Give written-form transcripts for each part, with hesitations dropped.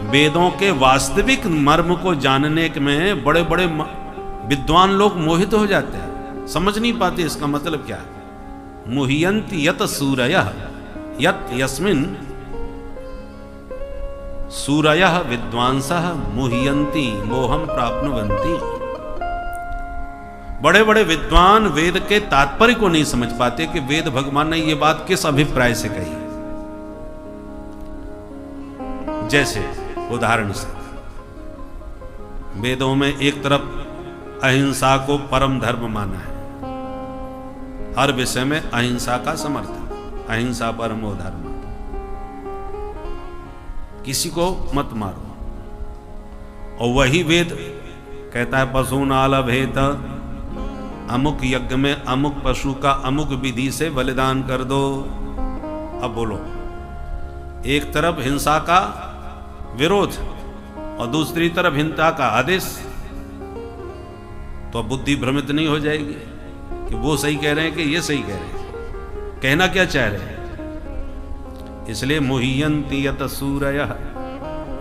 वेदों के वास्तविक मर्म को जानने में बड़े बड़े विद्वान लोग मोहित हो जाते हैं, समझ नहीं पाते इसका मतलब क्या है। मुह्यन्ति यत सूरयः यत यस्मिन् सूरयः विद्वांसः मुह्यन्ति मोहं प्राप्नुवन्ति। बड़े बड़े विद्वान वेद के तात्पर्य को नहीं समझ पाते कि वेद भगवान ने ये बात किस अभिप्राय से कही। जैसे उदाहरण से वेदों में एक तरफ अहिंसा को परम धर्म माना है, हर विषय में अहिंसा का समर्थन, अहिंसा परमो धर्म, किसी को मत मारो। और वही वेद कहता है पशु नालभेत, अमुक यज्ञ में अमुक पशु का अमुक विधि से बलिदान कर दो। अब बोलो, एक तरफ हिंसा का विरोध और दूसरी तरफ हिंसा का आदेश, तो बुद्धि भ्रमित नहीं हो जाएगी कि वो सही कह रहे हैं कि ये सही कह रहे हैं, कहना क्या चाह रहे हैं। इसलिए मुह्यन्ति यत सूरयः,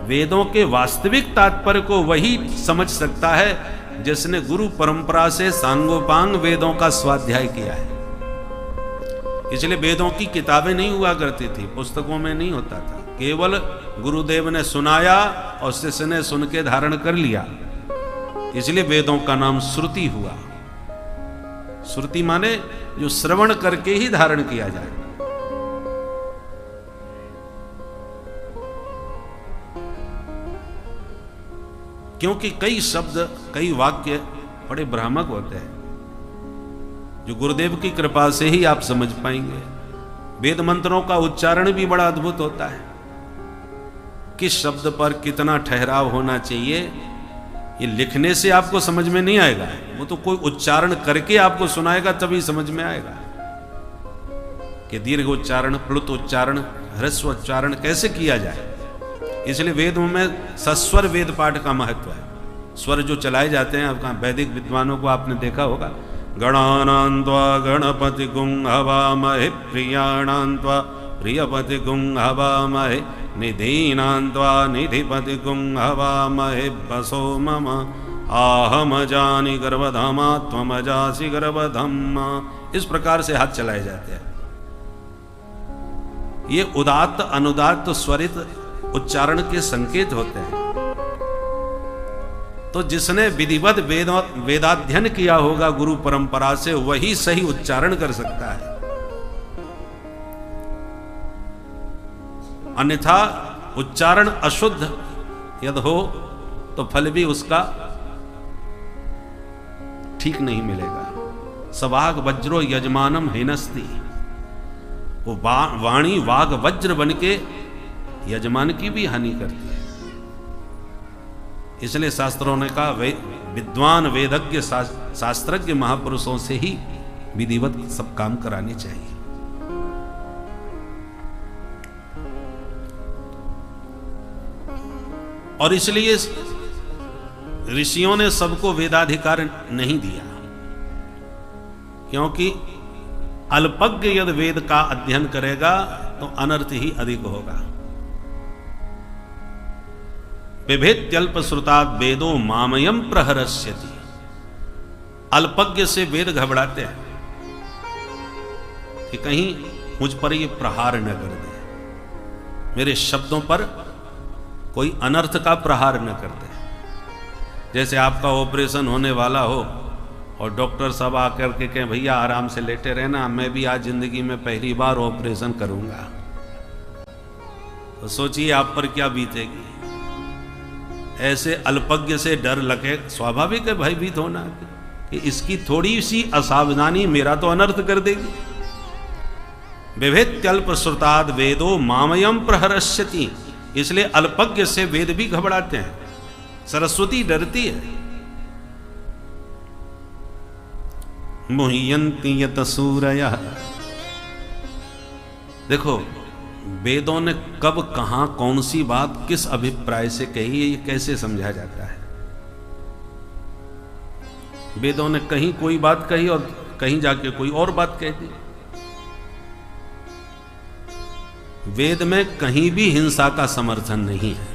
वेदों के वास्तविक तात्पर्य को वही समझ सकता है जिसने गुरु परंपरा से सांगोपांग वेदों का स्वाध्याय किया है। इसलिए वेदों की किताबें नहीं हुआ करती थी, पुस्तकों में नहीं होता था, केवल गुरुदेव ने सुनाया और शिष्य ने सुन के धारण कर लिया। इसलिए वेदों का नाम श्रुति हुआ। श्रुति माने जो श्रवण करके ही धारण किया जाए। क्योंकि कई शब्द, कई वाक्य बड़े भ्रामक होते हैं, जो गुरुदेव की कृपा से ही आप समझ पाएंगे। वेद मंत्रों का उच्चारण भी बड़ा अद्भुत होता है, किस शब्द पर कितना ठहराव होना चाहिए, ये लिखने से आपको समझ में नहीं आएगा, वो तो कोई उच्चारण करके आपको सुनाएगा तभी समझ में आएगा कि दीर्घ उच्चारण, प्लुत उच्चारण, ह्रस्व उच्चारण कैसे किया जाए। इसलिए वेदों में सस्वर वेद पाठ का महत्व है। स्वर जो चलाए जाते हैं, आपका वैदिक विद्वानों को आपने देखा होगा, गणानान्त्वा गणपति गुं हवामहे प्रियाणान्त्वा प्रियपति गुं हवामहे निधीनान्त्वा निधिपति गुं हवामहे बसो मम आहमजानि गर्भधामा त्वमजासि गर्भधामा। इस प्रकार से हाथ चलाए जाते हैं। ये उदात्त अनुदात्त स्वरित उच्चारण के संकेत होते हैं। तो जिसने विधिवत वेदाध्ययन किया होगा गुरु परंपरा से, वही सही उच्चारण कर सकता है। अन्यथा उच्चारण अशुद्ध यदि हो तो फल भी उसका ठीक नहीं मिलेगा। सवाग वज्रो यजमानम हिनस्ति, वो वाणी वाग वज्र बन के यजमान की भी हानि करती है। इसलिए शास्त्रों ने कहा विद्वान वेदज्ञ शास्त्रज्ञ महापुरुषों से ही विधिवत सब काम कराने चाहिए। और इसलिए ऋषियों ने सबको वेदाधिकार नहीं दिया, क्योंकि अल्पज्ञ यदि वेद का अध्ययन करेगा तो अनर्थ ही अधिक होगा। बिभेत्यल्प श्रुतात् वेदो मामयम प्रहरस्यति। अल्पज्ञ से वेद घबराते हैं कि कहीं मुझ पर ये प्रहार न कर दे, मेरे शब्दों पर कोई अनर्थ का प्रहार न कर दे। जैसे आपका ऑपरेशन होने वाला हो और डॉक्टर साहब आकर के कहें भैया आराम से लेटे रहना, मैं भी आज जिंदगी में पहली बार ऑपरेशन करूंगा, तो सोचिए आप पर क्या बीतेगी। ऐसे अल्पज्ञ से डर लगे, स्वाभाविक है भयभीत होना कि इसकी थोड़ी सी असावधानी मेरा तो अनर्थ कर देगी। विभेत्यल्प श्रुताद् वेदो मामयम प्रहरस्यति। इसलिए अल्पज्ञ से वेद भी घबराते हैं। सरस्वती डरती है। मुह्यन्ति यत सूरयः। देखो वेदों ने कब कहां कौन सी बात किस अभिप्राय से कही है, ये कैसे समझा जाता है। वेदों ने कहीं कोई बात कही और कहीं जाके कोई और बात कह दी। वेद में कहीं भी हिंसा का समर्थन नहीं है।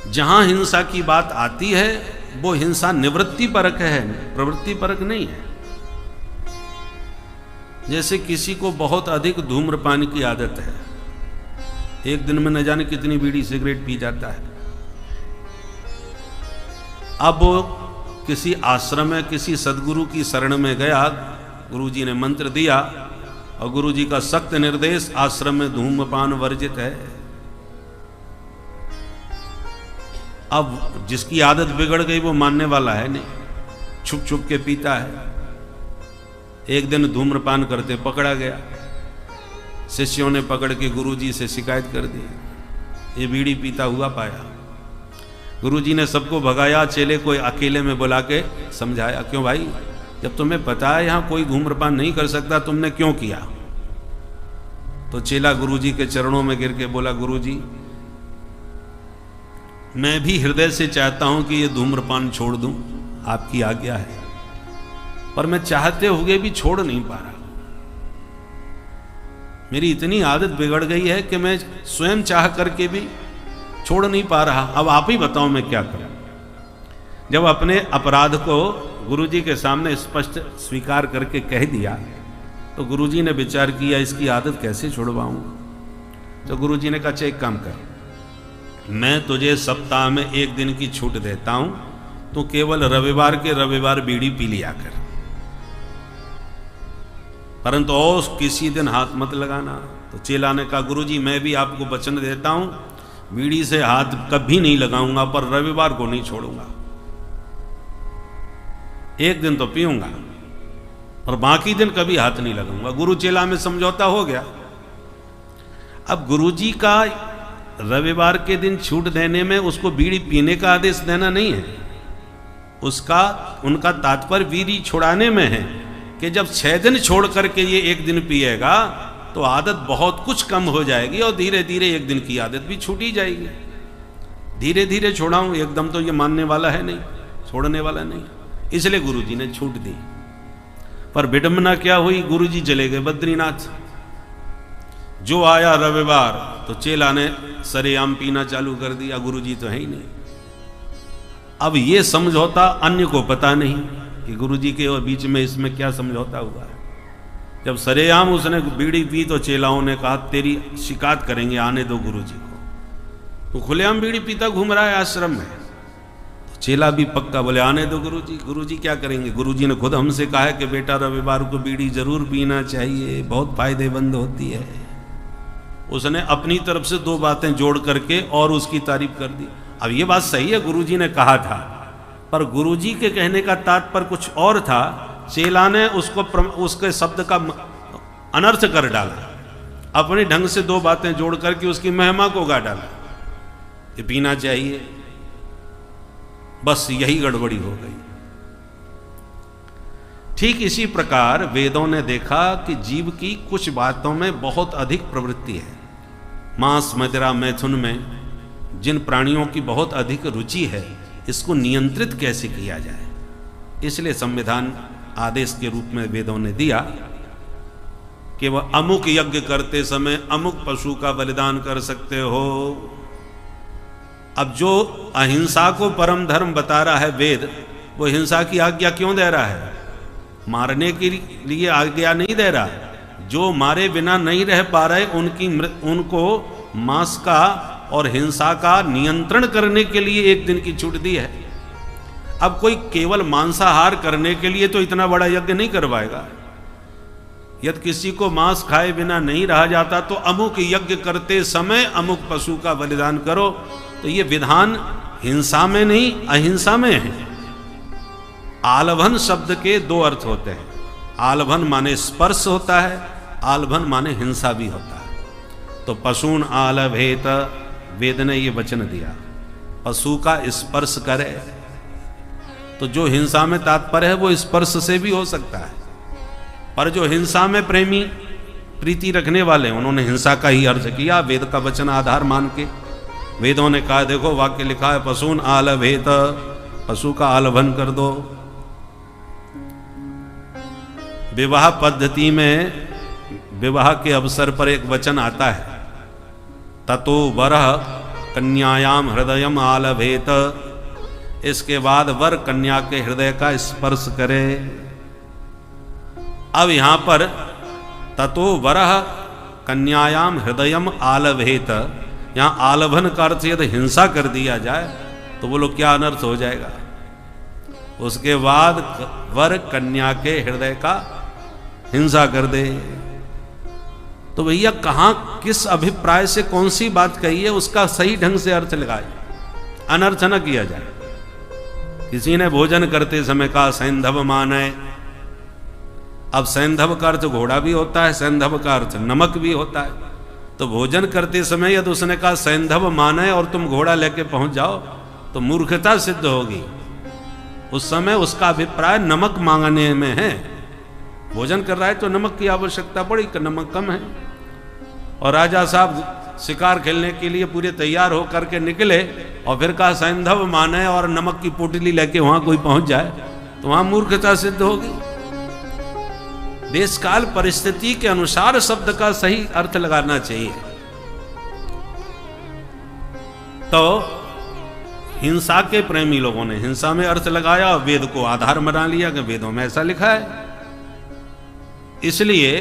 जहां हिंसा की बात आती है वो हिंसा निवृत्ति परक है, प्रवृत्ति परक नहीं है। जैसे किसी को बहुत अधिक धूम्रपान की आदत है, एक दिन में न जाने कितनी बीड़ी सिगरेट पी जाता है। अब वो किसी आश्रम में किसी सदगुरु की शरण में गया, गुरुजी ने मंत्र दिया और गुरुजी का सख्त निर्देश, आश्रम में धूम्रपान वर्जित है। अब जिसकी आदत बिगड़ गई वो मानने वाला है नहीं, छुप छुप के पीता है। एक दिन धूम्रपान करते पकड़ा गया, शिष्यों ने पकड़ के गुरुजी से शिकायत कर दी, ये बीड़ी पीता हुआ पाया। गुरुजी ने सबको भगाया, चेले को अकेले में बुला के समझाया, क्यों भाई, जब तुम्हें पता है यहां कोई धूम्रपान नहीं कर सकता, तुमने क्यों किया? तो चेला गुरुजी के चरणों में गिर के बोला, गुरुजी मैं भी हृदय से चाहता हूं कि ये धूम्रपान छोड़ दूं, आपकी आज्ञा है, पर मैं चाहते हुए भी छोड़ नहीं पा रहा। मेरी इतनी आदत बिगड़ गई है कि मैं स्वयं चाह करके भी छोड़ नहीं पा रहा। अब आप ही बताओ मैं क्या करूं। जब अपने अपराध को गुरुजी के सामने स्पष्ट स्वीकार करके कह दिया तो गुरुजी ने विचार किया, इसकी आदत कैसे छुड़वाऊं। तो गुरुजी ने कहा, अच्छा एक काम कर, मैं तुझे सप्ताह में एक दिन की छूट देता हूं, तो केवल रविवार के रविवार बीड़ी पी लिया कर, परंतु और किसी दिन हाथ मत लगाना। तो चेला ने कहा, गुरुजी मैं भी आपको वचन देता हूं, बीड़ी से हाथ कभी नहीं लगाऊंगा, पर रविवार को नहीं छोड़ूंगा। एक दिन तो पीऊंगा और बाकी दिन कभी हाथ नहीं लगाऊंगा। गुरु चेला में समझौता हो गया। अब गुरुजी का रविवार के दिन छूट देने में उसको बीड़ी पीने का आदेश देना नहीं है, उनका तात्पर्य बीड़ी छुड़ाने में है कि जब 6 दिन छोड़ करके ये एक दिन पिएगा तो आदत बहुत कुछ कम हो जाएगी और धीरे धीरे एक दिन की आदत भी छूट ही जाएगी। धीरे धीरे छोड़ाऊं, एकदम तो ये मानने वाला है नहीं, छोड़ने वाला नहीं, इसलिए गुरुजी ने छूट दी। पर विडंबना क्या हुई, गुरुजी चले गए बद्रीनाथ। जो आया रविवार तो चेला ने सरेआम पीना चालू कर दिया, गुरुजी तो है ही नहीं। अब ये समझौता अन्य को पता नहीं कि गुरुजी के और बीच में इसमें क्या समझौता हुआ है। जब सरेआम उसने बीड़ी पी तो चेलाओं ने कहा, तेरी शिकायत करेंगे, आने दो गुरुजी को। तो खुलेआम बीड़ी पीता घूम रहा है आश्रम में। तो चेला भी पक्का बोले, आने दो गुरुजी। गुरुजी क्या करेंगे? गुरुजी ने खुद हमसे कहा है कि बेटा रविवार को बीड़ी जरूर पीना चाहिए, बहुत फायदेमंद होती है। उसने अपनी तरफ से 2 बातें जोड़ करके और उसकी तारीफ कर दी। अब ये बात सही है, गुरुजी ने कहा था, पर गुरुजी के कहने का तात्पर्य कुछ और था। चेला ने उसके शब्द का अनर्थ कर डाला, अपने ढंग से 2 बातें जोड़ करके उसकी महिमा को गा डाला कि पीना चाहिए। बस यही गड़बड़ी हो गई। ठीक इसी प्रकार वेदों ने देखा कि जीव की कुछ बातों में बहुत अधिक प्रवृत्ति है। मांस मदिरा मैथुन में जिन प्राणियों की बहुत अधिक रुचि है, इसको नियंत्रित कैसे किया जाए, इसलिए संविधान आदेश के रूप में वेदों ने दिया कि वह अमुक यज्ञ करते समय अमुक पशु का बलिदान कर सकते हो। अब जो अहिंसा को परम धर्म बता रहा है वेद, वो हिंसा की आज्ञा क्यों दे रहा है? मारने के लिए आज्ञा नहीं दे रहा। जो मारे बिना नहीं रह पा रहे उनको मांस का और हिंसा का नियंत्रण करने के लिए एक दिन की छूट दी है। अब कोई केवल मांसाहार करने के लिए तो इतना बड़ा यज्ञ नहीं करवाएगा। यदि किसी को मांस खाए बिना नहीं रहा जाता तो अमुक यज्ञ करते समय अमुक पशु का बलिदान करो। तो ये विधान हिंसा में नहीं अहिंसा में है। आलभन शब्द के 2 अर्थ होते हैं। आलभन माने स्पर्श होता है, आलभन माने हिंसा भी होता है। तो पशून आलभेत, वेद ने ये वचन दिया, पशु का स्पर्श करे। तो जो हिंसा में तात्पर्य है वो स्पर्श से भी हो सकता है, पर जो हिंसा में प्रीति रखने वाले उन्होंने हिंसा का ही अर्थ किया, वेद का वचन आधार मान के। वेदों ने कहा, देखो वाक्य लिखा है पशून आलभेत, पशु का आलभन कर दो। विवाह पद्धति में विवाह के अवसर पर एक वचन आता है, ततो वरः कन्यायाम हृदयम आलभेत, इसके बाद वर कन्या के हृदय का स्पर्श करे। अब यहां पर ततो वरह कन्यायाम हृदयम आलभेत, यहां आलभन का अर्थ यदि हिंसा कर दिया जाए तो बोलो क्या अनर्थ हो जाएगा। उसके बाद वर कन्या के हृदय का हिंसा कर दे, तो भैया कहां किस अभिप्राय से कौन सी बात कही है उसका सही ढंग से अर्थ लगाए, अनर्थ न किया जाए। किसी ने भोजन करते समय कहा सैंधव माने, अब सैंधव का अर्थ घोड़ा भी होता है, सैंधव का अर्थ नमक भी होता है। तो भोजन करते समय यदि उसने कहा सैंधव माने और तुम घोड़ा लेके पहुंच जाओ तो मूर्खता सिद्ध होगी। उस समय उसका अभिप्राय नमक मांगने में है, भोजन कर रहा है तो नमक की आवश्यकता पड़ी कि नमक कम है। और राजा साहब शिकार खेलने के लिए पूरे तैयार होकर के निकले और फिर कहा सैंधव माने और नमक की पोटली लेके वहां कोई पहुंच जाए तो वहां मूर्खता सिद्ध होगी। देश काल परिस्थिति के अनुसार शब्द का सही अर्थ लगाना चाहिए। तो हिंसा के प्रेमी लोगों ने हिंसा में अर्थ लगाया और वेद को आधार बना लिया कि वेदों में ऐसा लिखा है। इसलिए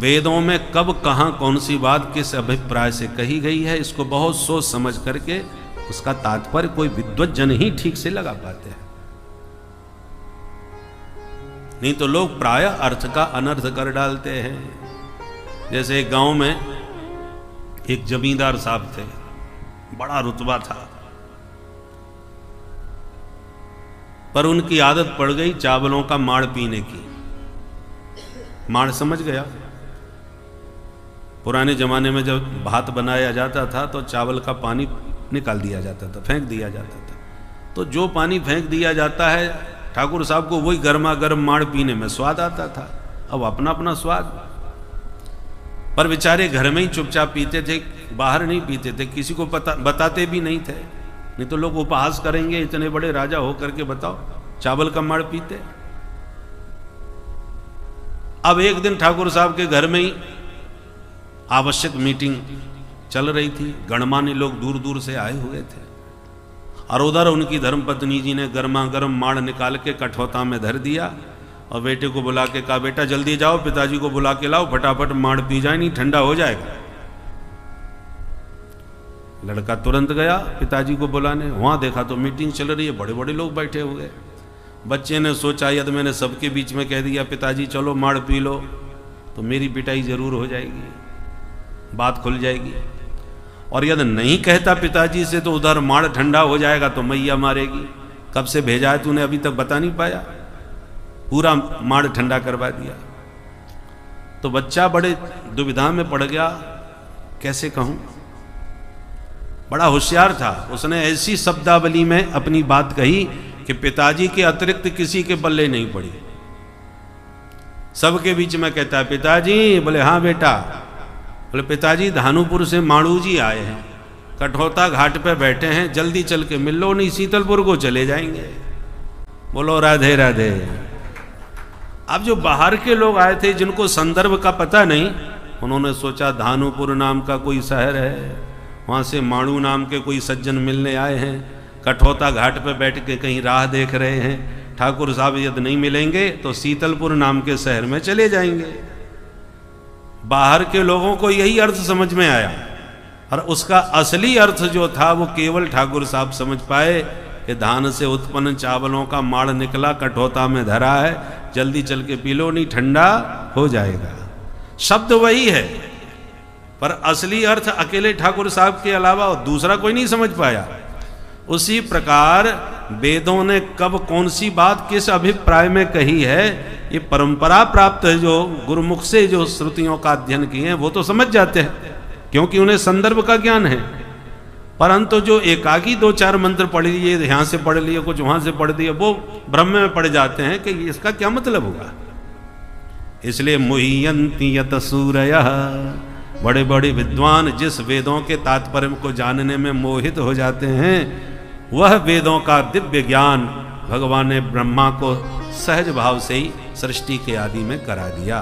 वेदों में कब कहां कौन सी बात किस अभिप्राय से कही गई है इसको बहुत सोच समझ करके उसका तात्पर्य कोई विद्वत जन ही ठीक से लगा पाते हैं, नहीं तो लोग प्राय अर्थ का अनर्थ कर डालते हैं। जैसे एक गांव में एक जमींदार साहब थे, बड़ा रुतबा था, पर उनकी आदत पड़ गई चावलों का माड़ पीने की। माड़ समझ गया, पुराने जमाने में जब भात बनाया जाता था तो चावल का पानी निकाल दिया जाता था, फेंक दिया जाता था। तो जो पानी फेंक दिया जाता है ठाकुर साहब को वही गर्मा गर्म माड़ पीने में स्वाद आता था। अब अपना अपना स्वाद, पर बेचारे घर में ही चुपचाप पीते थे, बाहर नहीं पीते थे, किसी को बताते भी नहीं थे, नहीं तो लोग उपहास करेंगे इतने बड़े राजा हो करके बताओ चावल का माड़ पीते। अब एक दिन ठाकुर साहब के घर में ही आवश्यक मीटिंग चल रही थी, गणमान्य लोग दूर दूर से आए हुए थे और उधर उनकी धर्मपत्नी जी ने गर्मा गर्म माड़ निकाल के कठौता में धर दिया और बेटे को बुला के कहा बेटा जल्दी जाओ पिताजी को बुला के लाओ, फटाफट माड़ पी जाए नहीं ठंडा हो जाएगा। लड़का तुरंत गया पिताजी को बुलाने, वहां देखा तो मीटिंग चल रही है, बड़े बड़े लोग बैठे हुए। बच्चे ने सोचा यदि मैंने सबके बीच में कह दिया पिताजी चलो माड़ पी लो तो मेरी पिटाई जरूर हो जाएगी, बात खुल जाएगी, और यदि नहीं कहता पिताजी से तो उधर माड़ ठंडा हो जाएगा तो मैया मारेगी। कब से भेजा है तूने अभी तक बता नहीं पाया, पूरा माड़ ठंडा करवा दिया। तो बच्चा बड़े दुविधा में पड़ गया, कैसे कहूं। बड़ा होशियार था, उसने ऐसी शब्दावली में अपनी बात कही कि पिताजी के अतिरिक्त किसी के पल्ले नहीं पड़ी। सबके बीच में कहता है पिताजी, बोले हाँ बेटा, बोले पिताजी धानुपुर से माणू जी आए हैं, कठौता घाट पे बैठे हैं, जल्दी चल के मिल लो नहीं शीतलपुर को चले जाएंगे। बोलो राधे राधे। अब जो बाहर के लोग आए थे जिनको संदर्भ का पता नहीं, उन्होंने सोचा धानुपुर नाम का कोई शहर है, वहाँ से माणू नाम के कोई सज्जन मिलने आए हैं, कठौता घाट पे बैठ के कहीं राह देख रहे हैं, ठाकुर साहब यदि नहीं मिलेंगे तो शीतलपुर नाम के शहर में चले जाएंगे। बाहर के लोगों को यही अर्थ समझ में आया और उसका असली अर्थ जो था वो केवल ठाकुर साहब समझ पाए कि धान से उत्पन्न चावलों का माड़ निकला, कठौता में धरा है, जल्दी चल के पी लो नहीं ठंडा हो जाएगा। शब्द वही है पर असली अर्थ अकेले ठाकुर साहब के अलावा दूसरा कोई नहीं समझ पाया। उसी प्रकार वेदों ने कब कौन सी बात किस अभिप्राय में कही है, ये परंपरा प्राप्त है, जो गुरुमुख से जो श्रुतियों का अध्ययन किए हैं वो तो समझ जाते हैं क्योंकि उन्हें संदर्भ का ज्ञान है। परंतु जो एकाकी दो चार मंत्र पढ़ लिए, यहाँ से पढ़ लिए, कुछ वहां से पढ़ दिए, वो भ्रम में पड़ जाते हैं कि इसका क्या मतलब होगा। इसलिए मुह्यन्ति यत सूरयः, बड़े बड़े विद्वान जिस वेदों के तात्पर्य को जानने में मोहित हो जाते हैं, वह वेदों का दिव्य ज्ञान भगवान ने ब्रह्मा को सहज भाव से ही सृष्टि के आदि में करा दिया।